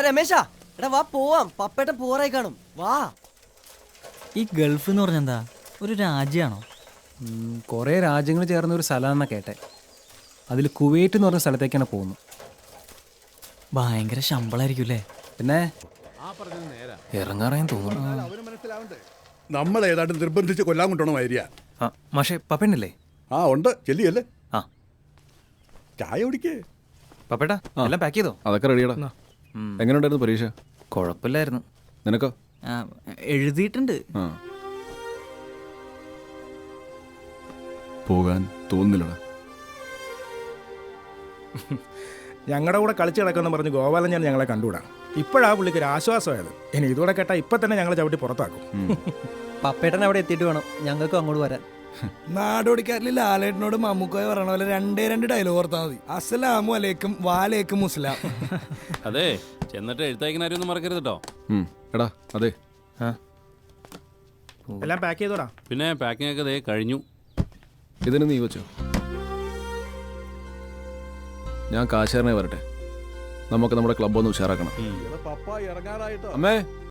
രമേശാ എടാ വാ പോവാം, പപ്പേട്ടൻ പോറായി കാണും, വാ. ഈ ഗൾഫ് എന്ന് പറഞ്ഞെന്താ, ഒരു രാജ്യമാണോ? കുറേ രാജ്യങ്ങൾ ചേർന്ന ഒരു സ്ഥലമാണെന്നാണ് കേട്ടെ. അതിൽ കുവൈറ്റ് എന്ന് പറഞ്ഞ സ്ഥലത്തേക്കാണ് പോകുന്നത്. ഭയങ്കര ശമ്പളമായിരിക്കും അല്ലേ? പിന്നെ ഇറങ്ങാറായും തോന്നുന്നു. നമ്മൾ ഏതാണ്ട് നിർബന്ധിച്ച് കൊല്ലാൻ കൊണ്ടോണം വരിക. ആ മാഷേ, പപ്പേണ്ടല്ലേ? ആ ഉണ്ട്, ചെല്ലിയല്ലേ. ആ ചായ കുടിക്കേ. പപ്പേട്ടാ എല്ലാം പാക്ക് ചെയ്തോ? അതൊക്കെ റെഡിയാടാ. എങ്ങനെയുണ്ടായിരുന്നു പരീക്ഷ? കുഴപ്പമില്ലായിരുന്നു. നിനക്കോ? എഴുതിയിട്ടുണ്ട്. പോകാൻ തോന്നുന്നില്ലടാ. ഞങ്ങളുടെ കൂടെ കളിച്ച് കിടക്കുമെന്ന് പറഞ്ഞ് ഗോപാലൻ ഞാൻ ഞങ്ങളെ കണ്ടുകൂടാ. ഇപ്പോഴാ പുള്ളിക്ക് ഒരു ആശ്വാസമായത്. ഇനി ഇതോടെ കേട്ടാ ഇപ്പൊ തന്നെ ഞങ്ങളെ ചവിട്ടി പുറത്താക്കും. പപ്പേട്ടൻ അവിടെ എത്തിയിട്ട് വേണം ഞങ്ങൾക്കും അങ്ങോട്ട് വരാൻ. നാടോടിക്കാരിൽ ലാലേട്ടനോട് മമ്മൂക്കോയെ പറയണ പോലെ രണ്ടേ ഡയലോഗ് ഓർത്താൽ മതി. അസ്സലാമു അലൈക്കും വാലേക്കും മുസ്ലാം. അതെ, ചെന്നിട്ട് എഴുത്തയക്കണാരൊന്നും മറക്കരുത് കേട്ടോ. എടാ അതെ, എല്ലാം പാക്ക് ചെയ്തോടാ. പിന്നെ പാക്കിംഗ് ഒക്കെ ദേ കഴിഞ്ഞു. ഇതിന് നീ വെച്ചോ. ഞാൻ കാശാരനെ വരട്ടെ. നമുക്ക് നമ്മുടെ ക്ലബ് ഒന്ന് ഉഷാറാക്കണം. പപ്പ ഇറങ്ങാനായിട്ടോ. അമ്മേ